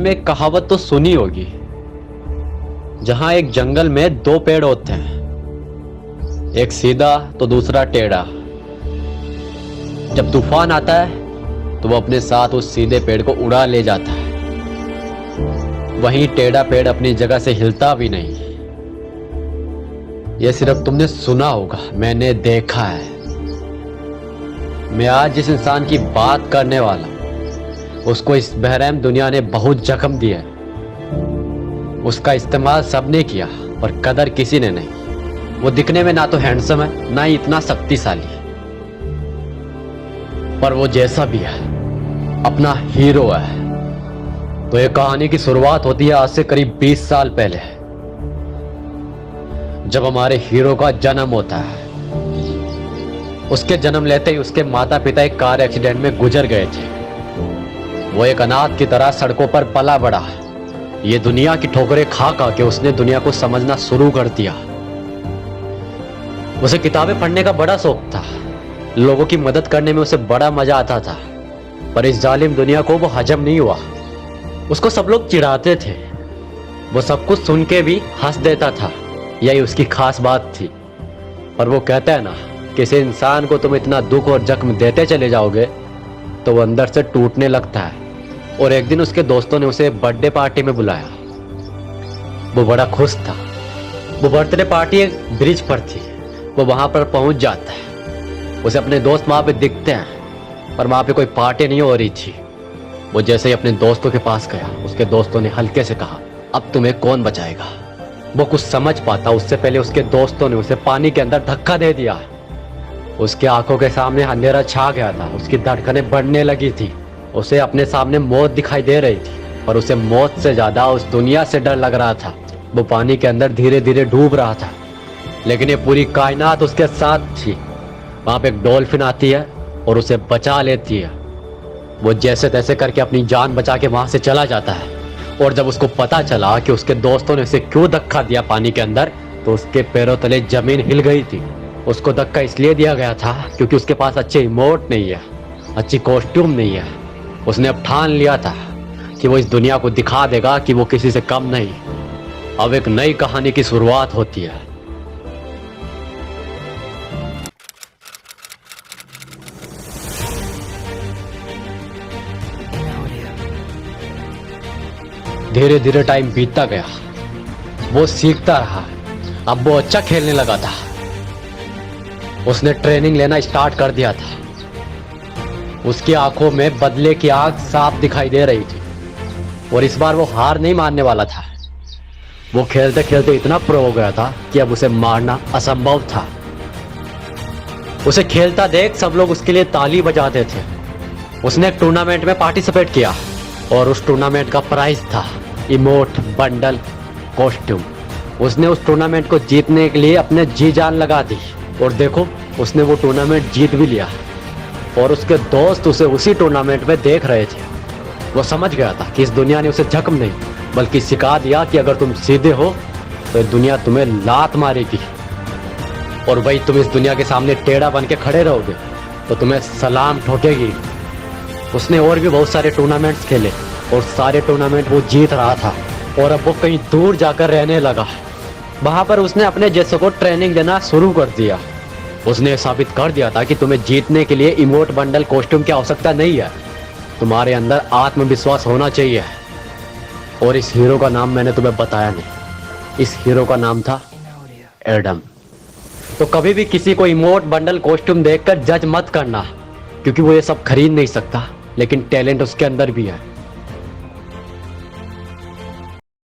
में एक कहावत तो सुनी होगी, जहां एक जंगल में दो पेड़ होते हैं, एक सीधा तो दूसरा टेढ़ा। जब तूफान आता है तो वो अपने साथ उस सीधे पेड़ को उड़ा ले जाता है, वहीं टेढ़ा पेड़ अपनी जगह से हिलता भी नहीं। यह सिर्फ तुमने सुना होगा, मैंने देखा है। मैं आज जिस इंसान की बात करने वाला हूं, उसको इस बेरहम दुनिया ने बहुत जख्म दिया है। उसका इस्तेमाल सबने किया पर कदर किसी ने नहीं। वो दिखने में ना तो हैंडसम है, ना ही इतना शक्तिशाली है, पर वो जैसा भी है अपना हीरो है। तो ये कहानी की शुरुआत होती है आज से करीब 20 साल पहले, जब हमारे हीरो का जन्म होता है। उसके जन्म लेते ही उसके माता पिता एक कार एक्सीडेंट में गुजर गए थे। वो एक अनाथ की तरह सड़कों पर पला बढ़ा। ये दुनिया की ठोकरें खा खा के उसने दुनिया को समझना शुरू कर दिया। उसे किताबें पढ़ने का बड़ा शौक था, लोगों की मदद करने में उसे बड़ा मजा आता था, पर इस जालिम दुनिया को वो हजम नहीं हुआ। उसको सब लोग चिढ़ाते थे, वो सब कुछ सुन के भी हंस देता था। यही उसकी खास बात थी। पर वो कहता है ना, किसी इंसान को तुम इतना दुख और जख्म देते चले जाओगे तो वो अंदर से टूटने लगता है। और एक दिन उसके दोस्तों ने उसे बर्थडे पार्टी में बुलाया। वो बड़ा खुश था। वो बर्थडे पार्टी एक ब्रिज पर थी। वो वहां पर पहुंच जाता है। उसे अपने दोस्त वहां पे दिखते हैं, पर वहां पे कोई पार्टी नहीं हो रही थी। वो जैसे ही अपने दोस्तों के पास गया, उसके दोस्तों ने हल्के से कहा, अब तुम्हें कौन बचाएगा। वो कुछ समझ पाता उससे पहले उसके दोस्तों ने उसे पानी के अंदर धक्का दे दिया। उसके आंखों के सामने अंधेरा छा गया था। उसकी धड़कनें बढ़ने लगी थी। उसे अपने सामने मौत दिखाई दे रही थी, पर उसे मौत से ज्यादा उस दुनिया से डर लग रहा था। वो पानी के अंदर धीरे धीरे डूब रहा था, लेकिन ये पूरी कायनात उसके साथ थी। वहां पे एक डॉल्फिन आती है और उसे बचा लेती है। वो जैसे तैसे करके अपनी जान बचा के वहां से चला जाता है। और जब उसको पता चला कि उसके दोस्तों ने उसे क्यों धक्का दिया पानी के अंदर, तो उसके पैरों तले जमीन हिल गई थी। उसको धक्का इसलिए दिया गया था क्योंकि उसके पास अच्छे इमोट नहीं है, अच्छी कॉस्ट्यूम नहीं है। उसने अब ठान लिया था कि वो इस दुनिया को दिखा देगा कि वो किसी से कम नहीं। अब एक नई कहानी की शुरुआत होती है। धीरे धीरे टाइम बीतता गया। वो सीखता रहा। अब वो अच्छा खेलने लगा था। उसने ट्रेनिंग लेना स्टार्ट कर दिया था। उसकी आंखों में बदले की आग साफ दिखाई दे रही थी, और इस बार वो हार नहीं मानने वाला था। वो खेलते खेलते इतना प्रो हो गया था कि अब उसे मारना असंभव था। उसे खेलता देख सब लोग उसके लिए ताली बजाते थे। उसने एक टूर्नामेंट में पार्टिसिपेट किया, और उस टूर्नामेंट का प्राइज था इमोट बंडल कॉस्ट्यूम। उसने उस टूर्नामेंट को जीतने के लिए अपने जी जान लगा दी, और देखो उसने वो टूर्नामेंट जीत भी लिया। और उसके दोस्त उसे उसी टूर्नामेंट में देख रहे थे। वो समझ गया था कि इस दुनिया ने उसे जख्म नहीं बल्कि सिखा दिया कि अगर तुम सीधे हो तो दुनिया तुम्हें लात मारेगी, और वही तुम इस दुनिया के सामने टेढ़ा बन के खड़े रहोगे तो तुम्हें सलाम ठोकेगी। उसने और भी बहुत सारे टूर्नामेंट्स खेले, और सारे टूर्नामेंट वो जीत रहा था। और अब वो कहीं दूर जाकर रहने लगा। वहां पर उसने अपने जैसों को ट्रेनिंग देना शुरू कर दिया। उसने साबित कर दिया था कि तुम्हें जीतने के लिए इमोट बंडल कॉस्ट्यूम की आवश्यकता नहीं है, तुम्हारे अंदर आत्मविश्वास होना चाहिए। और इस हीरो का नाम मैंने तुम्हें बताया नहीं। इस हीरो का नाम था एडम। तो कभी भी किसी को इमोट बंडल कॉस्ट्यूम देखकर जज मत करना, क्योंकि वो ये सब खरीद नहीं सकता, लेकिन टैलेंट उसके अंदर भी है।